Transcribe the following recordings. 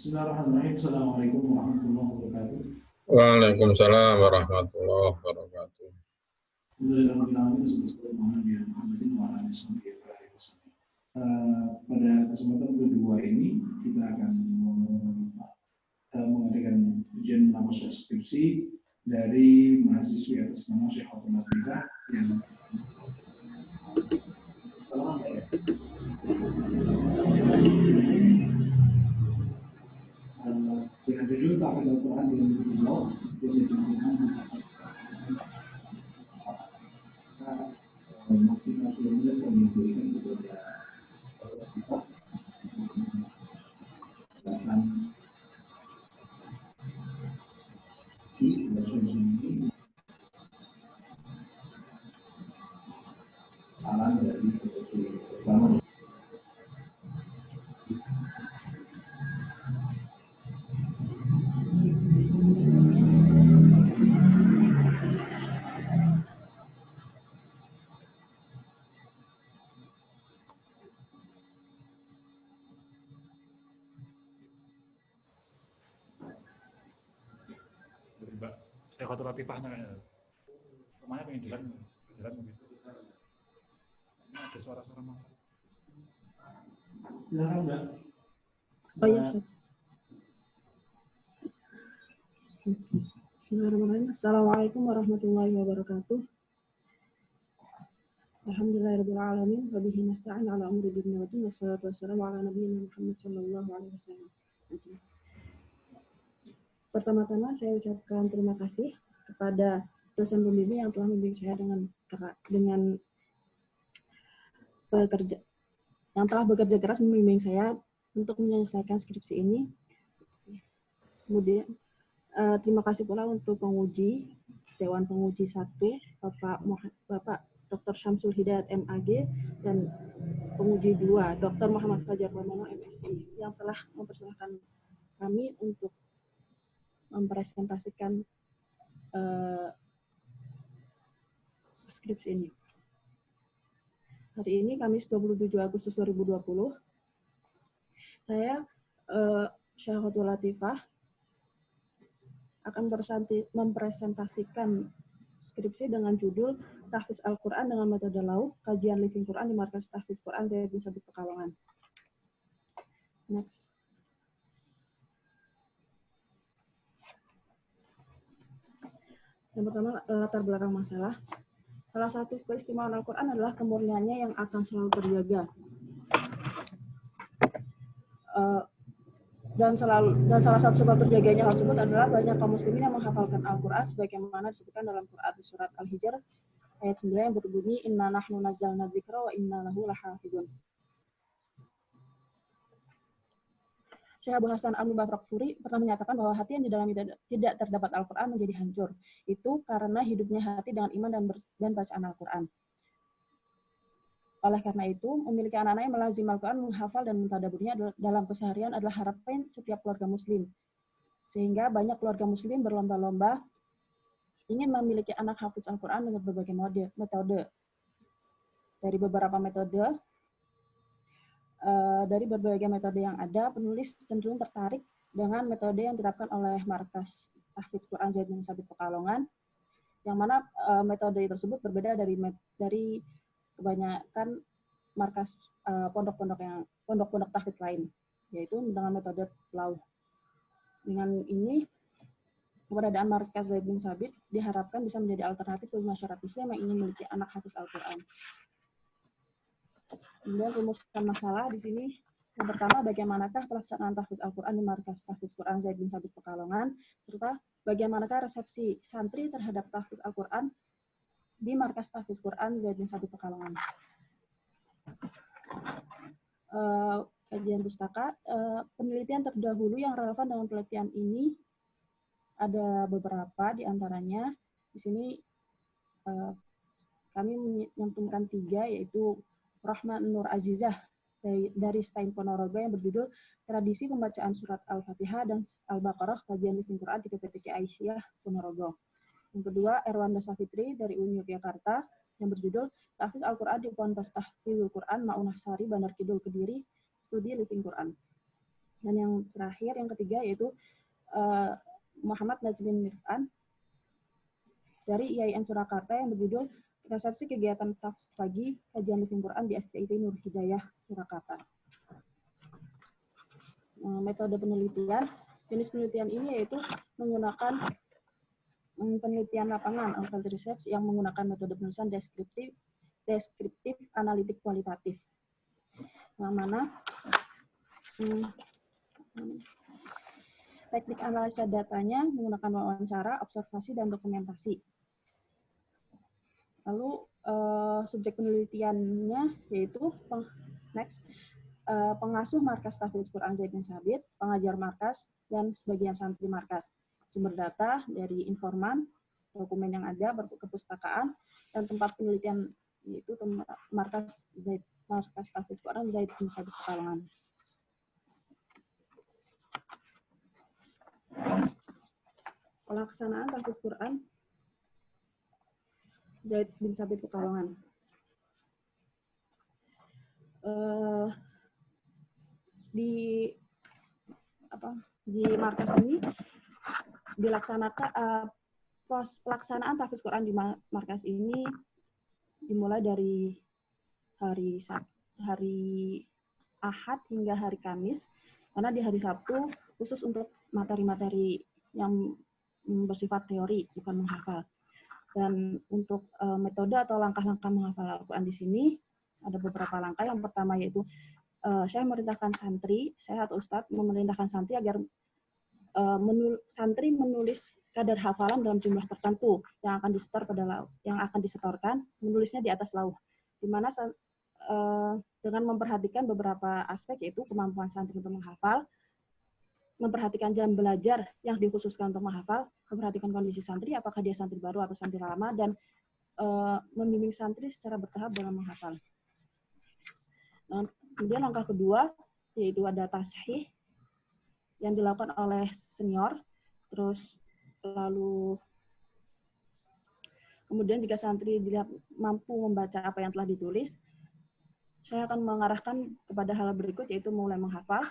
Bismillahirrahmanirrahim. Assalamualaikum warahmatullahi wabarakatuh. Waalaikumsalam warahmatullahi wabarakatuh. Pada kesempatan kedua ini kita akan mengadakan ujian melamar skripsi dari mahasiswi atas nama Syekh Abdul Latifah yang dengan judul Tahfidz Al-Quran dengan Beliau maksimal sebelumnya kami berikan kepada kita penjelasan di bahasa ini saran dari pertama. Saya Abdul Latifah rumahnya pengen jalan begitu. Ini ada suara-suara mau. Silakan Mbak. Oh iya, Bismillahirrahmanirrahim. Assalamualaikum warahmatullahi wabarakatuh. Alhamdulillahirabbil alamin wa bihi nasta'in ala umuri dunya wa din wassalatu wassalamu ala nabiyyina Muhammad sallallahu alaihi wasallam. Pertama-tama saya ucapkan terima kasih kepada dosen pembimbing yang telah membimbing saya yang telah bekerja keras membimbing saya untuk menyelesaikan skripsi ini. Kemudian terima kasih pula untuk penguji Dewan Penguji 1 Bapak Dr. Syamsul Hidayat MAG dan penguji 2 Dr. Muhammad Fajar Pramono MSI yang telah mempersilahkan kami untuk mempresentasikan skripsi ini. Hari ini Kamis 27 Agustus 2020, saya Syekh Abdul Latifah akan mempresentasikan skripsi dengan judul Tahfidz Al-Quran dengan metode Lau, kajian living Quran di Markas Tahfidz Quran Zaid bin Sabit Pekalongan. Next. Yang pertama, latar belakang masalah. Salah satu keistimewaan Al-Quran adalah kemurniannya yang akan selalu terjaga. Dan salah satu sebab terjaganya hal tersebut adalah banyak kaum muslimin yang menghafalkan Al-Quran sebagaimana disebutkan dalam Quran surat Al-Hijr ayat 9 yang berbunyi inna nahnu nazzalna dzikra wa inna lahu lahafidun. Syekh Abu Hasan Al-Mubarakfuri pernah menyatakan bahwa hati yang di dalamnya tidak terdapat Al-Quran menjadi hancur. Itu karena hidupnya hati dengan iman dan bacaan Al-Quran. Oleh karena itu, memiliki anak-anak yang melazim Al-Quran, menghafal dan mentadaburnya dalam keseharian adalah harapan setiap keluarga muslim. Sehingga banyak keluarga muslim berlomba-lomba ingin memiliki anak hafidz Al-Quran dengan berbagai metode. Dari berbagai metode yang ada, penulis cenderung tertarik dengan metode yang diterapkan oleh Markas Tahfidz Quran Zaid bin Sabit Pekalongan, yang mana metode tersebut berbeda dari kebanyakan markas pondok-pondok tahfidz lain, yaitu dengan metode Lau. Dengan ini, keberadaan Markas Zaid bin Sabit diharapkan bisa menjadi alternatif bagi masyarakat Muslim yang ingin memiliki anak hafidz Al-Quran. Kemudian rumuskan masalah di sini. Yang pertama, bagaimanakah pelaksanaan tahfidz Al-Quran di Markas Tahfidz Quran Zaid bin Sabit Pekalongan, serta bagaimanakah resepsi santri terhadap tahfidz Al-Quran di Markas Tahfidz Quran Zaid bin Sabit Pekalongan. Kajian pustaka, penelitian terdahulu yang relevan dengan penelitian ini ada beberapa, di antaranya di sini kami menyantumkan 3, yaitu Rahman Nur Azizah dari Stein Ponorogo yang berjudul Tradisi Pembacaan Surat Al-Fatihah dan Al-Baqarah Kajian Living Quran di PPTQ Aisyah Ponorogo. Yang kedua, Erwanda Safitri dari UIN Yogyakarta yang berjudul Tahfidz Al-Quran di Ponpes Tahfidzul Quran Maunah Sari Bandar Kidul Kediri Studi Living Quran. Dan yang terakhir, yang ketiga, yaitu Muhammad Najmin Mirfan dari IAIN Surakarta yang berjudul Resepsi Kegiatan Tafsir Pagi Kajian Living Quran di STIT Nur Hidayah Surakarta. Metode penelitian, jenis penelitian ini yaitu menggunakan penelitian lapangan atau field research yang menggunakan metode penulisan deskriptif, analitik, kualitatif. Yang mana teknik analisa datanya menggunakan wawancara, observasi, dan dokumentasi. Lalu subjek penelitiannya yaitu pengasuh markas Tahfidz Quran Zaid bin Sabit, pengajar markas, dan sebagian santri markas. Sumber data dari informan, dokumen yang ada, perpustakaan, dan tempat penelitian yaitu markas Tahfidz Quran Zaid bin Sabit Pekalongan. Pelaksanaan Tahfidz Quran Zaid bin Sabit Pekalongan. Di markas ini dilaksanakan pelaksanaan tahfidz Quran di markas ini dimulai dari hari Ahad hingga hari Kamis, karena di hari Sabtu khusus untuk materi-materi yang bersifat teori, bukan menghafal. Dan untuk metode atau langkah-langkah menghafal Al-Quran di sini ada beberapa langkah. Yang pertama yaitu saya memerintahkan santri, saya atau ustadz memerintahkan santri agar santri menulis kadar hafalan dalam jumlah tertentu yang akan disetor yang akan disetorkan, menulisnya di atas lauh, di mana dengan memperhatikan beberapa aspek yaitu kemampuan santri untuk menghafal, memperhatikan jam belajar yang dikhususkan untuk menghafal, memperhatikan kondisi santri, apakah dia santri baru atau santri lama, dan membimbing santri secara bertahap dalam menghafal. Nah, kemudian langkah kedua yaitu ada tashih yang dilakukan oleh senior, terus lalu kemudian jika santri dilihat mampu membaca apa yang telah ditulis, saya akan mengarahkan kepada hal berikut yaitu mulai menghafal,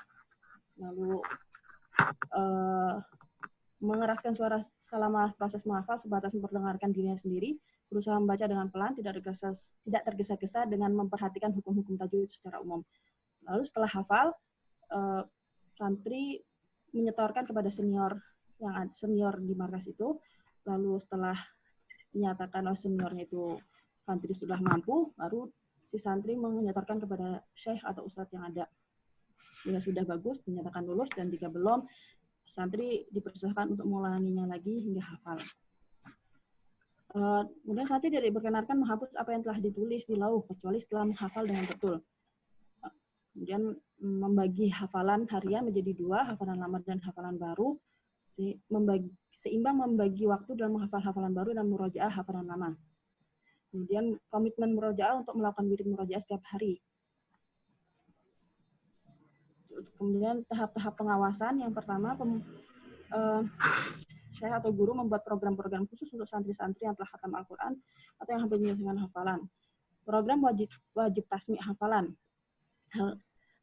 lalu mengeraskan suara selama proses menghafal sebatas memperdengarkan dirinya sendiri, berusaha membaca dengan pelan, tidak tergesa-gesa dengan memperhatikan hukum-hukum tajwid secara umum. Lalu setelah hafal, santri menyetorkan kepada senior di markas itu. Lalu setelah dinyatakan oleh seniornya itu santri sudah mampu, baru si santri menyetorkan kepada syekh atau ustadz yang ada. Jika sudah bagus, dinyatakan lulus, dan jika belum, santri dipersilakan untuk mengulanginya lagi hingga hafal. Kemudian santri tidak diperkenankan menghapus apa yang telah ditulis di lauh, kecuali setelah menghafal dengan betul. Kemudian membagi hafalan harian menjadi 2, hafalan lama dan hafalan baru, seimbang membagi waktu dalam menghafal hafalan baru dan murojaah hafalan lama. Kemudian komitmen murojaah untuk melakukan wirid murojaah setiap hari. Kemudian tahap-tahap pengawasan, yang pertama saya atau guru membuat program-program khusus untuk santri-santri yang telah khatam Al-Quran atau yang hampir menyelesaikan hafalan. Program wajib tasmi' hafalan.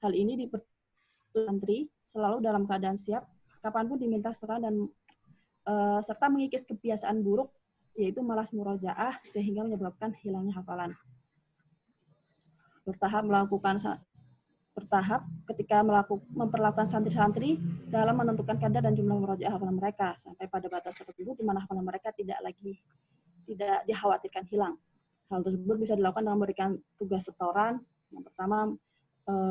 Hal ini diperlukan santri selalu dalam keadaan siap kapanpun diminta setelah dan serta mengikis kebiasaan buruk yaitu malas murojaah sehingga menyebabkan hilangnya hafalan. Bertahap ketika memperlakukan santri-santri dalam menentukan kadar dan jumlah murojaah hafalan mereka sampai pada batas tertentu di mana hafalan mereka tidak dikhawatirkan hilang. Hal tersebut bisa dilakukan dengan memberikan tugas setoran. Yang pertama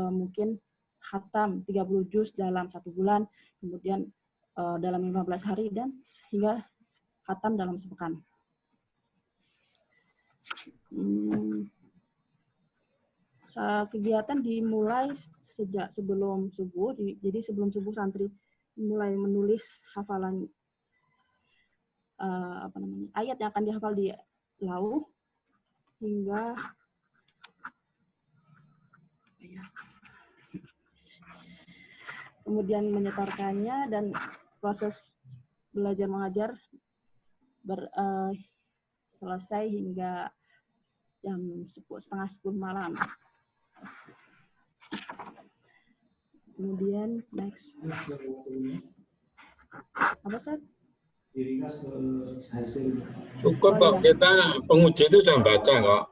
mungkin khatam 30 juz dalam 1 bulan, kemudian dalam 15 hari, dan hingga khatam dalam sepekan. Kegiatan dimulai sejak sebelum subuh, jadi sebelum subuh santri mulai menulis hafalan ayat yang akan dihafal di lauh hingga kemudian menyetorkannya, dan proses belajar mengajar selesai hingga jam 9:30 malam. Kemudian next. Apa Ustaz? Diringkas ke hasil. Cukup Oh, kok, iya. kita penguji itu sudah baca kok.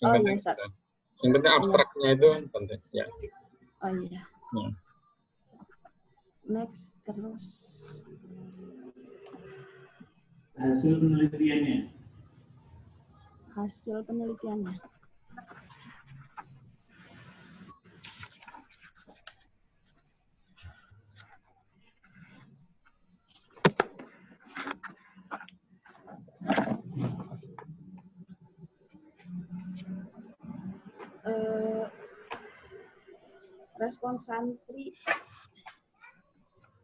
Oh iya Ustaz. Yang penting abstraknya itu penting. Ya. Oh iya. Hmm. Next terus. Hasil penelitiannya. Hasil penelitiannya.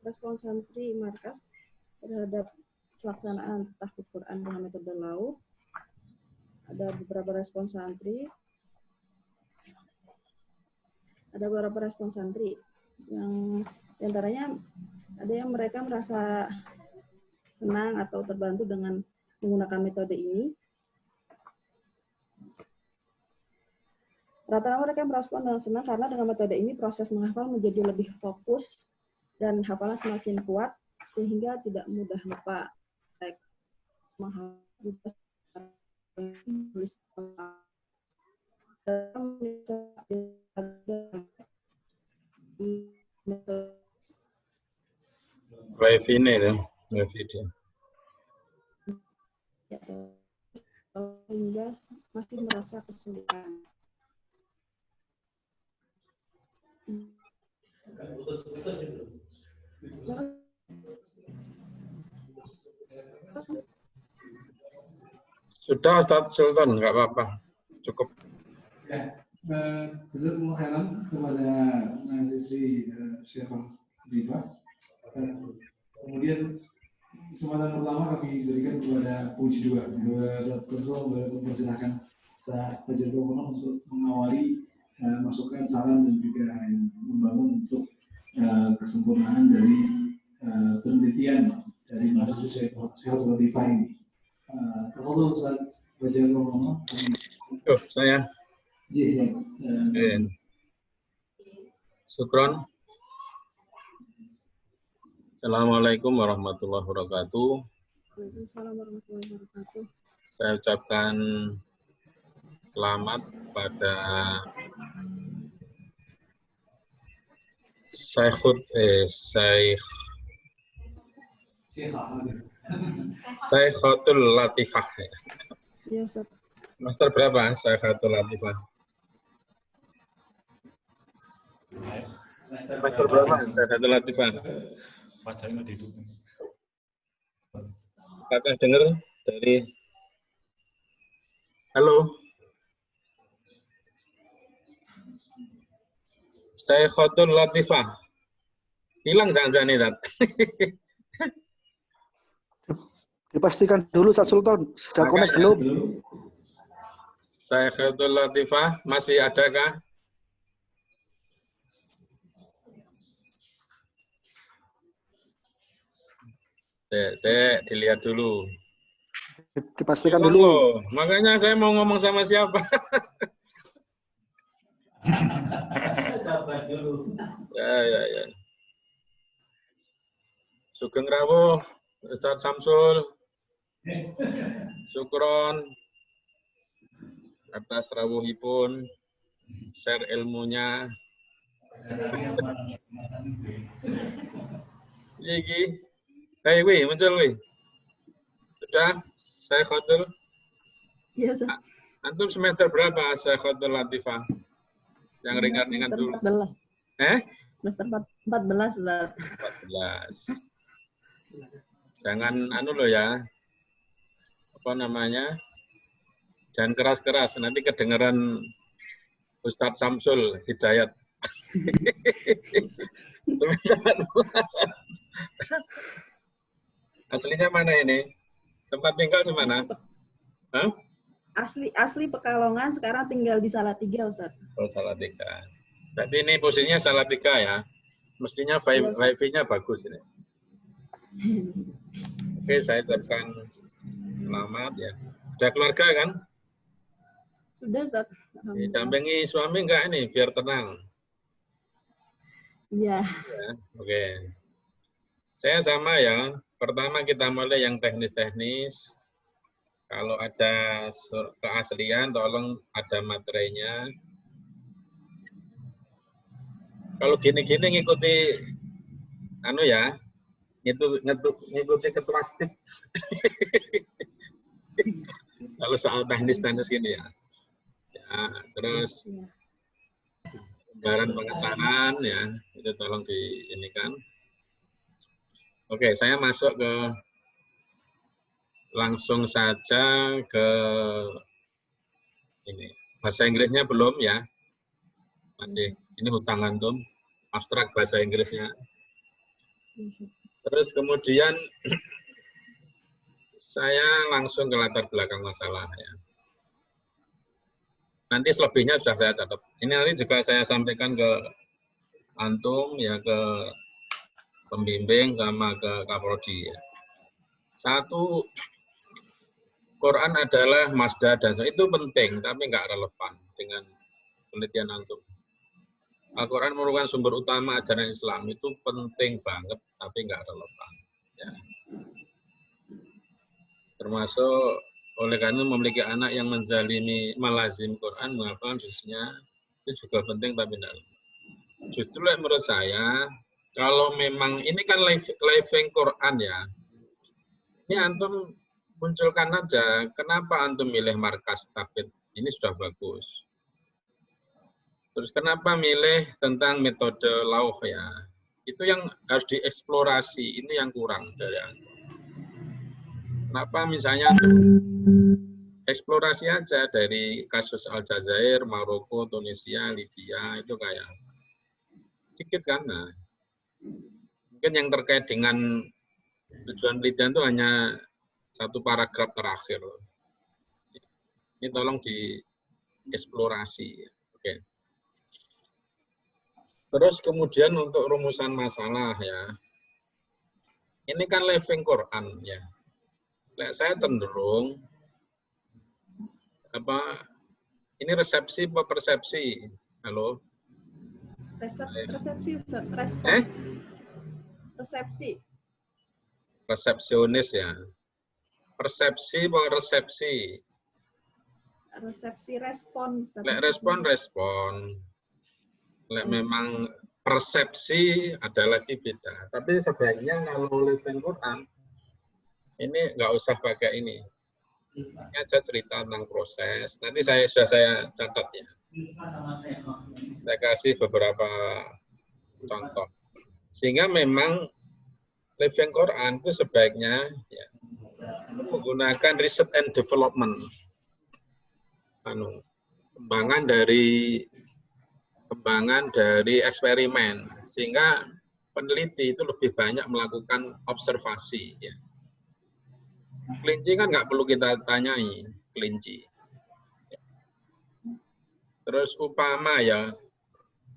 Respon santri markas terhadap pelaksanaan tahfidz Quran dengan metode lau. Ada beberapa respon santri. Yang diantaranya ada yang mereka merasa senang atau terbantu dengan menggunakan metode ini. Rata-rata mereka merespon dengan senang karena dengan metode ini proses menghafal menjadi lebih fokus dan hafalan semakin kuat sehingga tidak mudah lupa. Wifi ini ya, wifi dia. Sehingga masih merasa kesulitan. Sudah Ustaz Sultan, nggak apa-apa, cukup. Ya, jazakumullah khairan kepada mahasiswi Syekh Rifah. Kemudian kesempatan pertama kami berikan kepada Puji 2. Ustaz Sultan mempersilahkan Ustaz Fajar Bokono untuk mengawali masukan, saran dan juga membangun untuk kesempurnaan dari penelitian dari mahasiswa Syekh Rifah ini. Tafadhol Ustaz Fajar Bokono. Saya. Iya. Syukron. Assalamualaikum warahmatullahi wabarakatuh. Waalaikumsalam warahmatullahi wabarakatuh. Saya ucapkan selamat pada Syaikhatul Latifah. Iya, Ustaz. Master berapa Syaikhatul Latifah? Master berapa Syaikhatul Latifah? Wajar nggak hidup. Kakak dengar dari halo. Syaikhatul Latifah. Hilang jangan-jangan ini, Tat. Dipastikan dulu Ustaz Sultan, sudah connect belum? Syaikhatul Latifah masih adakah? Saya dilihat dulu. Dipastikan dulu. Makanya saya mau ngomong sama siapa? Sabar dulu. Ya. Sugeng rawuh, Ustaz Samsul. Syukron atas rawuhipun, share ilmunya. Iki. Hei, muncul, Sudah, saya Syaikhatul. Iya, Ustaz. Antum semester berapa Syaikhatul Latifah? Yang ringan-ringan dulu. 14. Semester 14, Ustaz. 14. Jangan loh ya. Apa namanya? Jangan keras-keras, nanti kedengeran Ustadz Samsul Hidayat. Aslinya mana ini? Tempat tinggal di mana? Hah? Asli Pekalongan, sekarang tinggal di Salatiga, Ustaz. Oh, Salatiga. Berarti ini posisinya Salatiga ya? Mestinya wifi-nya bagus ini. Oke, saya ucapkan selamat ya. Sudah keluarga kan? Sudah, Ustaz. Didampingi suami enggak ini, biar tenang? Iya. Ya, oke. Saya sama ya. Pertama kita mulai yang teknis-teknis. Kalau ada keaslian, tolong ada materinya. Kalau gini-gini ngikuti, anu ya, ngikuti ketua stip. Kalau soal teknis-teknis gini ya. Ya, terus Iya. gambaran pengesahan ya, itu tolong diinikan. Oke, saya masuk ke langsung saja ke ini. Bahasa Inggrisnya belum ya. Masih ini hutang antum, abstrak bahasa Inggrisnya. Terus kemudian saya langsung ke latar belakang masalah ya. Nanti selebihnya sudah saya catat. Ini nanti juga saya sampaikan ke antum ya, ke pembimbing sama ke Kaprodi ya. Satu, Quran adalah masdar dan itu penting tapi nggak relevan dengan penelitian antum. Al-Quran merupakan sumber utama ajaran Islam, itu penting banget tapi nggak relevan. Ya. Termasuk oleh karena memiliki anak yang menzalimi malazim Quran, menghafalkan juznya, itu juga penting tapi tidak. Justru menurut saya, kalau memang ini kan living Quran ya, ini antum munculkan aja, kenapa antum milih markas tabit, ini sudah bagus. Terus kenapa milih tentang metode lauh ya, itu yang harus dieksplorasi, ini yang kurang dari antum. Kenapa misalnya eksplorasi aja dari kasus Aljazair, Maroko, Tunisia, Libya, itu kayak sedikit kan. Nah, mungkin yang terkait dengan tujuan penelitian itu hanya satu paragraf terakhir. Ini tolong dieksplorasi. Oke. Terus kemudian untuk rumusan masalah ya, ini kan living Quran ya. Saya cenderung ini resepsi apa persepsi? Halo? Resepsi, respon. Resepsi. Resepsionis ya. Persepsi apa resepsi? Resepsi respon. Respon. Memang persepsi ada lagi beda. Tapi sebaiknya kalau living Quran, ini nggak usah pakai ini. Ini aja cerita tentang proses. Nanti sudah saya catat ya. Saya kasih beberapa contoh. Sehingga memang living Quran itu sebaiknya ya, menggunakan research and development. Kembangan dari eksperimen. Sehingga peneliti itu lebih banyak melakukan observasi. Ya. Kelinci kan nggak perlu kita tanyai, kelinci. Terus upama ya,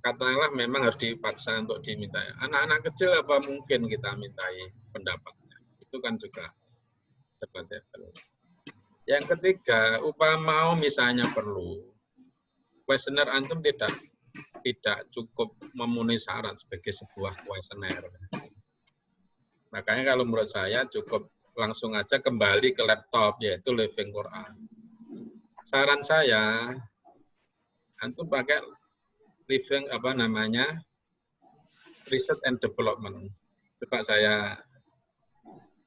katakanlah memang harus dipaksa untuk diminta. Anak-anak kecil apa mungkin kita mintai pendapatnya? Itu kan juga debatable. Yang ketiga, upama misalnya perlu, kuesioner antum tidak cukup memenuhi syarat sebagai sebuah kuesioner. Makanya kalau menurut saya cukup langsung aja kembali ke laptop, yaitu living Quran. Saran saya, antum pakai living research and development. Coba saya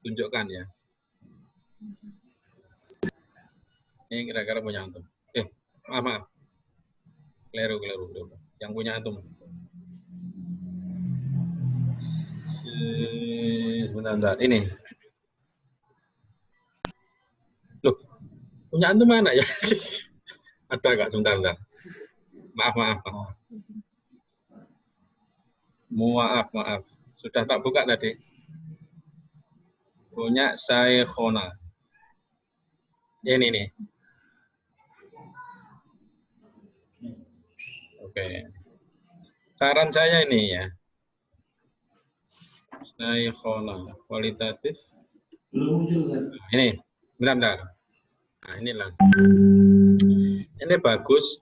tunjukkan ya. Ini kira-kira punya antum. Maaf. Keliru. Yang punya antum. Sebentar. Ini. Loh, punya antum mana ya? Ada nggak? Sebentar. Maaf. Maaf. Sudah tak buka tadi. Punya Syekhona. Ini nih. Oke. Saran saya ini ya. Syekhona. Kualitatif. Belum muncul, Zat. Ini. Bentar. Nah, inilah. Ini bagus.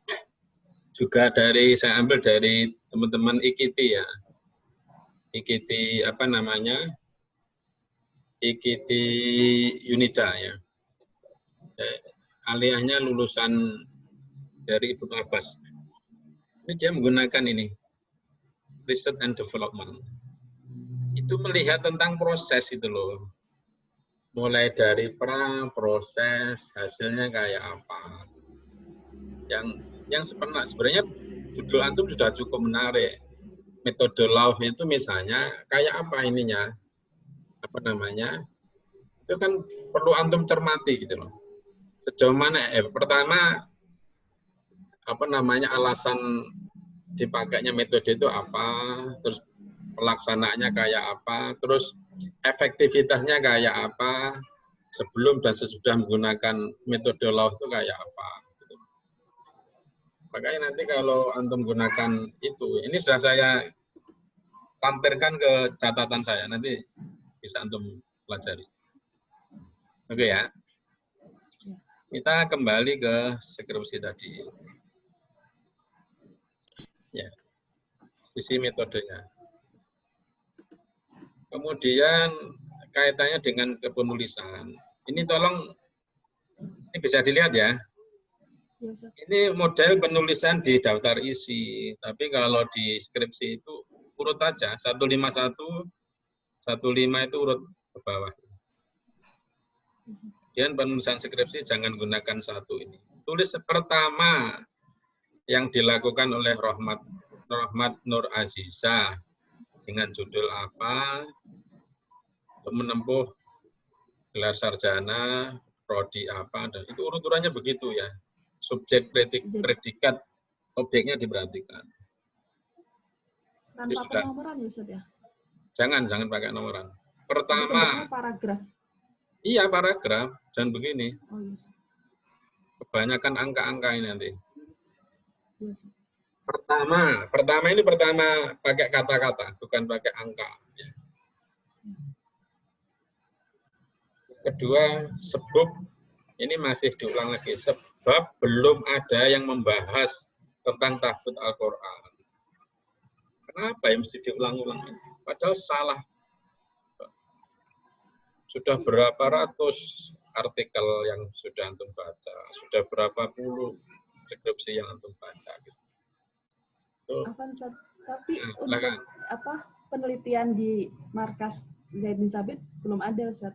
Juga saya ambil dari teman-teman IKITI ya. IKT apa namanya? IKT Unida ya. Aliyahnya lulusan dari Ibnu Abbas. Ini dia menggunakan ini research and development. Itu melihat tentang proses itu loh. Mulai dari proses, hasilnya kayak apa. Yang sebenarnya judul antum sudah cukup menarik. Metode Law itu misalnya kayak apa ininya? Apa namanya? Itu kan perlu antum cermati gitu loh. Sejauh mana pertama apa namanya alasan dipakainya metode itu apa, terus pelaksanaannya kayak apa, terus efektivitasnya kayak apa, sebelum dan sesudah menggunakan metode Law itu kayak apa. Gitu. Makanya nanti kalau antum gunakan itu, ini sudah saya lampirkan ke catatan saya, nanti bisa antum pelajari. Oke ya. Kita kembali ke skripsi tadi. Ya, sisi metodenya. Kemudian kaitannya dengan kepenulisan. Ini tolong, ini bisa dilihat ya. Ini model penulisan di daftar isi. Tapi kalau di skripsi itu urut aja, 151, 15 itu urut ke bawah. Kemudian penulisan skripsi jangan gunakan satu ini. Tulis pertama yang dilakukan oleh Rahmat Nur Azizah dengan judul apa, untuk menempuh gelar sarjana, prodi apa, dan itu urut-urutannya begitu ya. Subjek, predikat, objeknya diperhatikan. Tanpa penomoran ya, Ustaz ya? Jangan pakai nomoran. Pertama, paragraf. Iya, paragraf, jangan begini. Oh, iya. Kebanyakan angka-angka ini nanti. Iya, Pertama ini pakai kata-kata, bukan pakai angka. Kedua, sebab ini masih diulang lagi. Sebab belum ada yang membahas tentang tahfidz Al-Quran. Kenapa ya mesti diulang-ulang? Padahal salah. Sudah berapa ratus artikel yang sudah antum baca, sudah berapa puluh skripsi yang antum baca. Gitu. Tapi untuk penelitian di markas Zaid bin Sabit belum ada, Ustaz.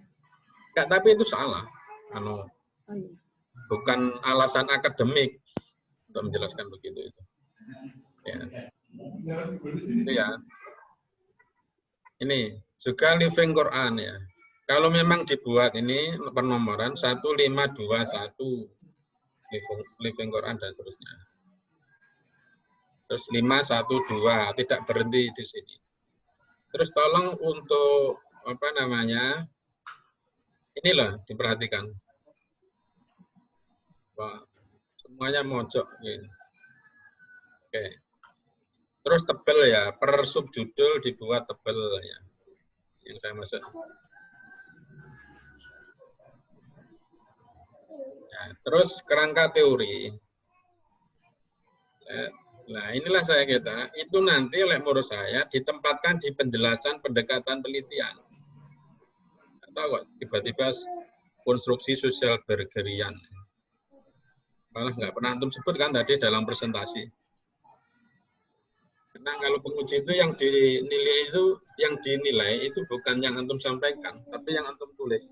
Enggak, tapi itu salah. Iya. Bukan alasan akademik untuk menjelaskan begitu itu. Ya. Itu ya. Ini juga Living Quran ya. Kalau memang dibuat ini penomoran 1521 Living Quran dan seterusnya. Terus 512 tidak berhenti di sini. Terus tolong untuk apa namanya? Inilah diperhatikan. Wah, semuanya mojok gitu. Oke. Terus tebel ya, per subjudul dibuat tebel ya. Yang saya maksud. Ya, terus kerangka teori. Nah, inilah saya kata, itu nanti oleh menurut saya ditempatkan di penjelasan pendekatan penelitian. Tahu kok, tiba-tiba konstruksi sosial Bergerian. Malah nggak pernah antum sebut kan tadi dalam presentasi. Karena kalau penguji itu yang dinilai itu bukan yang antum sampaikan, tapi yang antum tulis.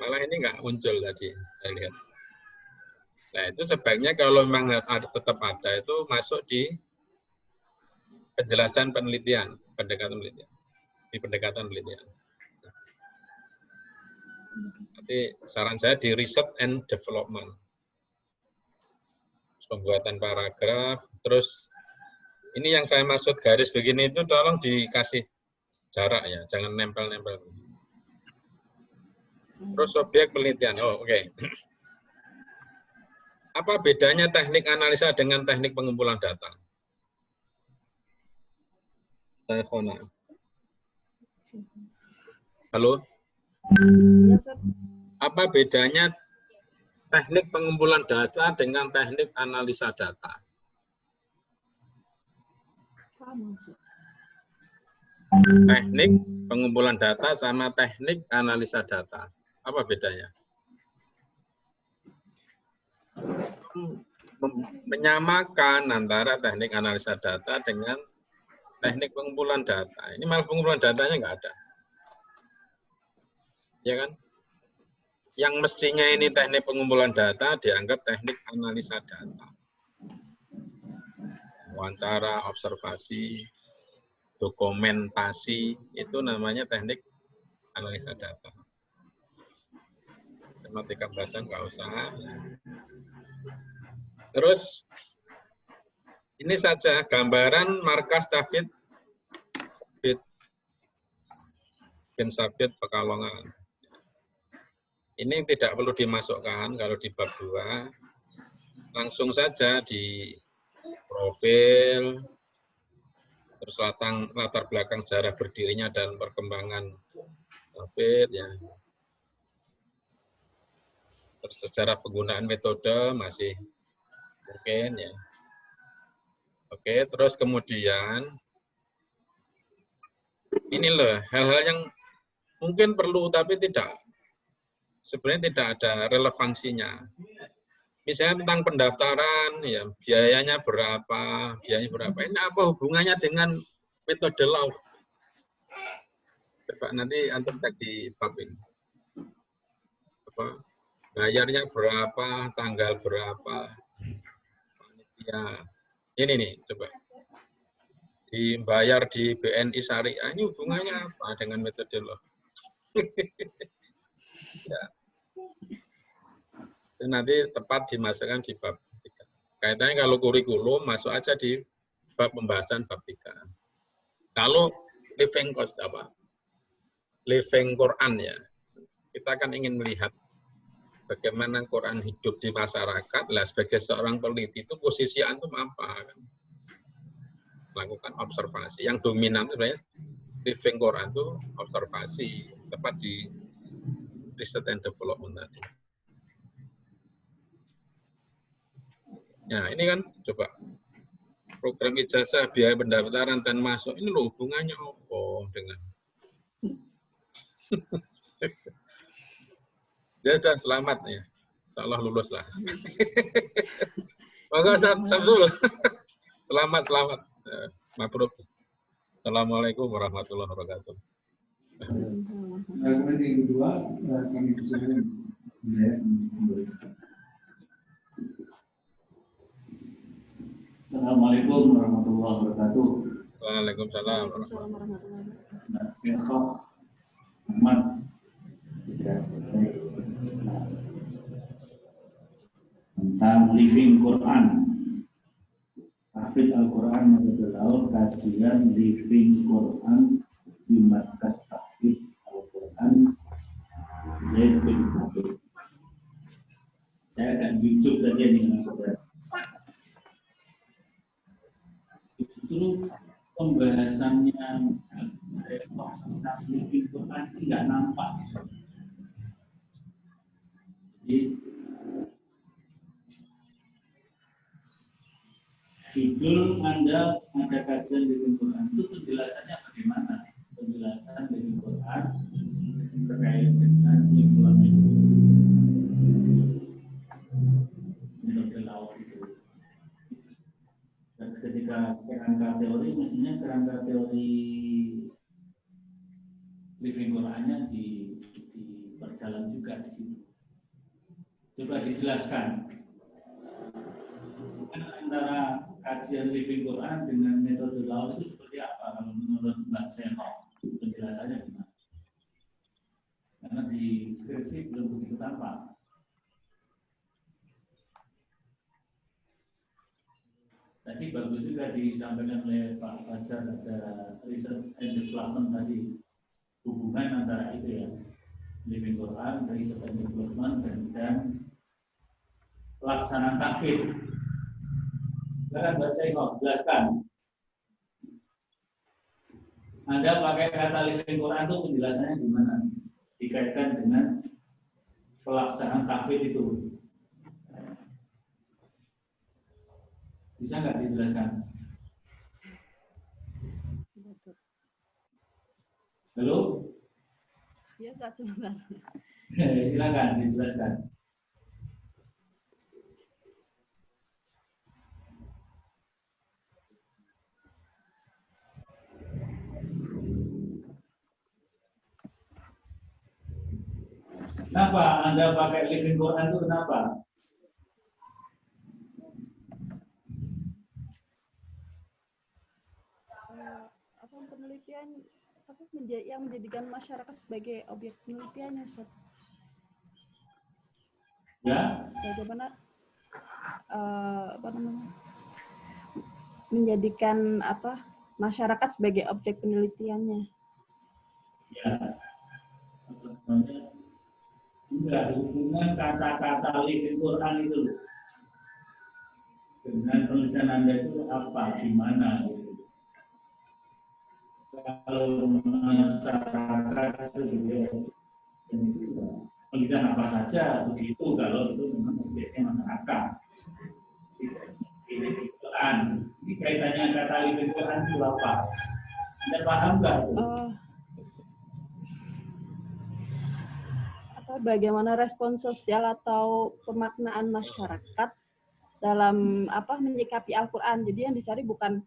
Malah ini nggak muncul tadi, saya lihat. Nah, itu sebaiknya kalau memang tetap ada, itu masuk di penjelasan penelitian, pendekatan penelitian. Di pendekatan penelitian. Nanti saran saya di research and development. Pembuatan paragraf, terus ini yang saya maksud garis begini itu tolong dikasih jarak ya, jangan nempel-nempel. Terus objek penelitian, oke. Apa bedanya teknik analisa dengan teknik pengumpulan data? Telepon. Halo? Apa bedanya teknik pengumpulan data dengan teknik analisa data? Sama sih. Teknik pengumpulan data sama teknik analisa data. Apa bedanya? Menyamakan antara teknik analisa data dengan teknik pengumpulan data. Ini malah pengumpulan datanya nggak ada. Ya kan? Yang mestinya ini teknik pengumpulan data dianggap teknik analisa data. Wawancara, observasi, dokumentasi, itu namanya teknik analisa data. Tematika bahasan nggak usah. Terus, ini saja gambaran markas David bin Sabit Pekalongan. Ini tidak perlu dimasukkan kalau di bab 2. Langsung saja di profil, terus latar belakang sejarah berdirinya dan perkembangan David, ya. Terus sejarah penggunaan metode masih mungkin, ya. Oke, terus kemudian ini loh hal-hal yang mungkin perlu tapi sebenarnya tidak ada relevansinya. Misalnya tentang pendaftaran, ya biayanya berapa. Ini apa hubungannya dengan metode law? Coba nanti antum cek di bab ini. Apa? Bayarnya berapa, tanggal berapa. Ya, ini nih coba. Dibayar di BNI Syariah, ini hubungannya apa dengan metode law? Ya. Dan nanti tepat dimasukkan di bab 3. Kaitannya kalau kurikulum masuk aja di bab pembahasan bab 3. Kalau living Quran, ya, kita kan ingin melihat bagaimana Quran hidup di masyarakat. Lah sebagai seorang peneliti itu posisi antum apa? Kan? Lakukan observasi. Yang dominan sebenarnya living Quran itu observasi, tepat di research and development tadi. Nah, ini kan coba program ijazah, biaya pendaftaran dan masuk, ini loh hubungannya apa dengan dia sudah selamat ya, insyaallah lulus lah. Maka Ustaz Samsul, selamat. Mabruk. Assalamualaikum warahmatullahi wabarakatuh. Kemudian yang kedua, kami persilakan. Assalamualaikum warahmatullahi wabarakatuh. Waalaikumsalam. Nah, Syekh Ahmad sudah selesai tentang living Quran. Tahfidz Al-Quran Metode kajian living Quran di Markas Tahfidz Al-Quran Zaid bin Sabit. Saya akan jujur saja dengan saudara. Itu pembahasannya tentang living Quran tidak nampak di sana. Jadi judul Anda ada kajian living Quran itu penjelasannya bagaimana? Penjelasan living Quran terkait dengan implementasi metode law itu. Dan ketika kerangka teori, mestinya kerangka teori living Quran-nya diperdalam juga di situ. Coba dijelaskan antara kajian living Quran dengan metode law itu seperti apa kalau menurut Mbak Seno? Penjelasannya gimana? Karena di skripsi belum begitu tampak. Tadi bagus juga disampaikan oleh Pak Fajar, ada research and development tadi, hubungan antara itu ya, living Quran, research and development, dan pelaksanaan tahfidz. Sekarang Mbak Seno, jelaskan. Anda pakai kata living Quran itu penjelasannya gimana? Dikaitkan dengan pelaksanaan tahfidz itu. Bisa nggak dijelaskan? Ya, Ustaz, sebentar. Silakan dijelaskan. Kenapa Anda pakai Living Quran itu kenapa? Apa penelitian yang menjadikan masyarakat sebagai objek penelitiannya, Ustaz? Ya, Bagaimana menjadikan masyarakat sebagai objek penelitiannya? ya. Enggak, hubungan kata-kata Living Quran itu dengan penelitian Anda itu apa, gimana gitu. Kalau masyarakat sebagai penelitian apa saja begitu, kalau itu memang objeknya masyarakat. Living Quran, ini kaitannya kata Living Quran itu apa? Anda paham nggak? Bagaimana respon sosial atau pemaknaan masyarakat dalam menyikapi Al-Quran. Jadi yang dicari bukan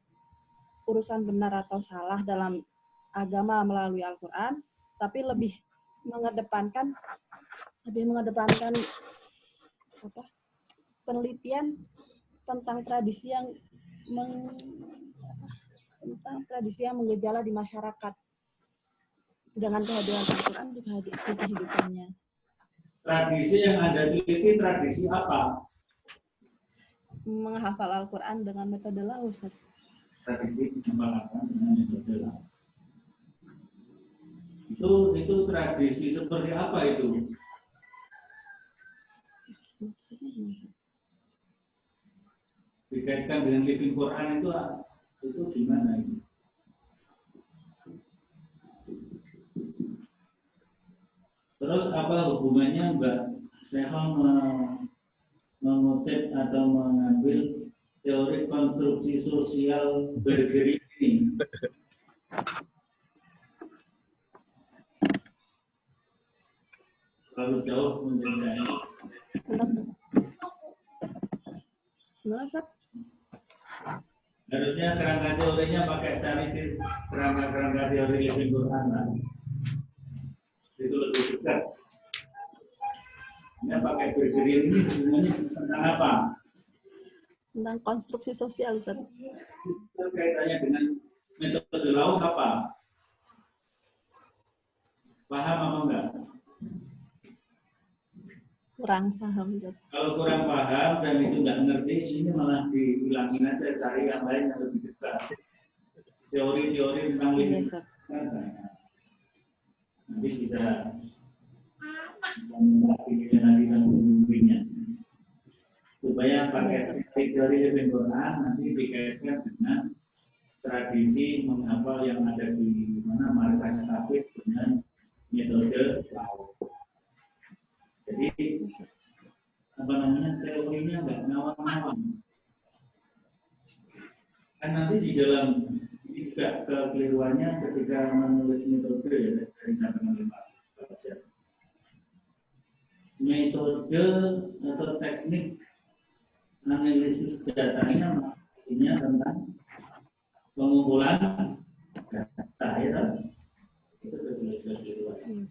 urusan benar atau salah dalam agama melalui Al-Quran, tapi lebih mengedepankan penelitian tentang tradisi yang menggejala di masyarakat dengan kehadiran Al-Quran di kehidupannya. Tradisi yang Anda teliti tradisi apa? Menghafal Al-Quran dengan metode lau, Ustaz. Tradisi menghafal dengan metode lau. Itu tradisi seperti apa itu? Dikaitkan dengan Living Quran itu gimana ini? Terus apa hubungannya Mbak Sehol mengutip atau mengambil teori konstruksi sosial Bergeri ini? Terlalu jauh menjadi. Harusnya kerangka teorinya pakai cari kerangka teori Living Quran lah. Itu lebih dekat. Ini pakai Bergeri ini hubungannya tentang apa? Tentang konstruksi sosial, Ustaz. Kaitannya dengan metode lau apa? Paham apa enggak? Kurang paham, Ustaz. Kalau kurang paham dan itu enggak ngerti, ini malah dihilangin aja, cari yang lain yang lebih dekat. Teori-teori tentang ini nanti bisa menghadapinya lagi sama pembimbingnya. Supaya pakai teori Living Quran nanti dikaitkan dengan tradisi menghafal yang ada di mana markas tahfidz dengan metode lau. Jadi teorinya nggak ngawang-ngawang. Kan nanti di dalam ini juga kekeliruannya ketika menulis metode ya dari sampai baca. Metode atau teknik analisis datanya maksudnya tentang pengumpulan data ya. Itu kekeliruan.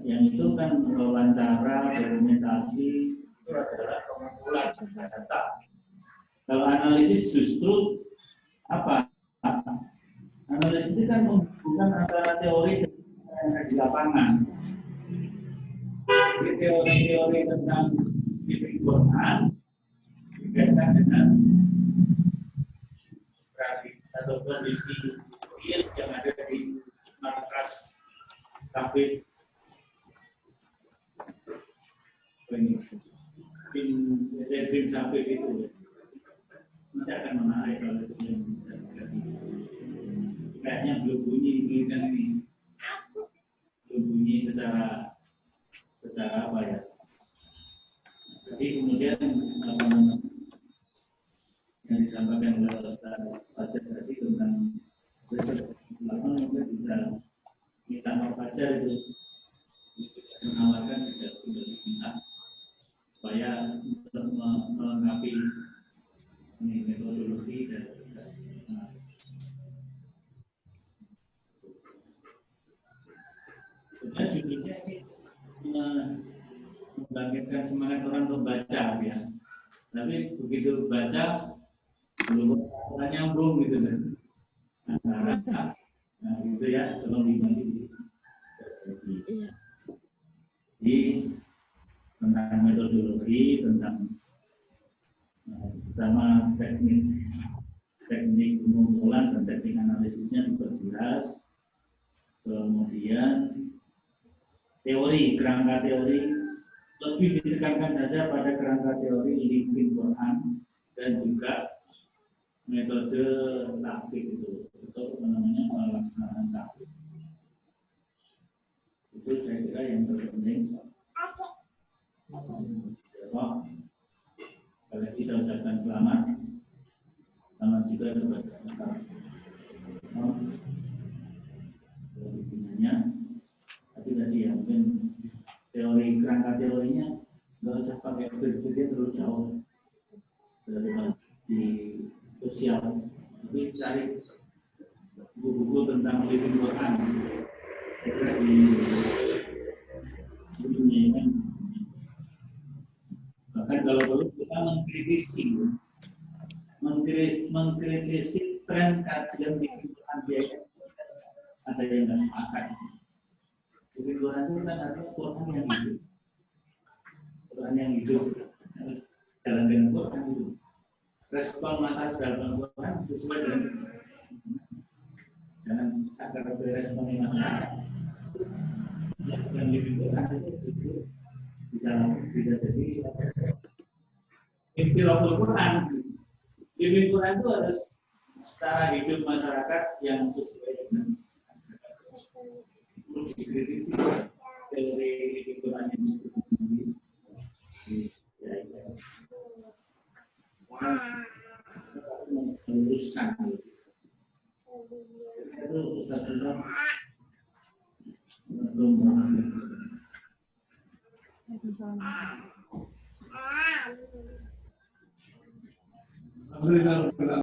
Yang itu kan wawancara, dokumentasi itu adalah pengumpulan data. Kalau analisis justru apa? Analisis itu kan menghubungkan antara teori dan di lapangan. Jadi teori-teori tentang Living Quran dikaitkan dengan tradisi atau kondisi real yang ada di markas tahfidz. Bin sampai itu nanti akan menarik kalau itu yang kayaknya belum bunyi kan ini belum bunyi secara apa ya. Jadi kemudian yang disampaikan oleh Ustaz Fajar tadi tentang riset mungkin bisa kita mau belajar itu menawarkan juga untuk diminta supaya untuk melengkapi ini metodologi dan juga analisis. Sebenarnya judulnya ini membangkitkan semangat orang membaca ya. Tapi begitu baca belum nyambung gitu kan. Nah, gitu ya, tolong dibagi. Jadi tentang metodologi, tentang pertama teknik pengumpulan dan teknik analisisnya juga jelas. Kemudian teori, kerangka teori lebih ditekankan saja pada kerangka teori living Quran dan juga metode tahqiq itu atau namanya pelaksanaan tahqiq. Itu saya kira yang terpenting. Sekali lagi saya ucapkan selamat juga kepada pembinanya. Tapi tadi ya mungkin teori kerangka teorinya nggak usah pakai berpikir terlalu jauh di sosial, tapi cari buku-buku tentang living Quran di dunia kan. Bahkan kalau perlu kita mengkritisi tren kajian living Quran biaya ada yang nggak sepakat. Living Quran itu kan artinya Quran yang hidup. Quran yang hidup harus jalan dengan Quran itu. Respon masyarakat dalam Quran sesuai dengan jangan agar berespon masyarakat. Yang living Quran itu bisa jadi inspirator Quran. Living Quran itu harus cara hidup masyarakat yang sesuai dengan dikritisi teori living Quran yang meluruskan itu Ustaz Sundar Alhamdulillah.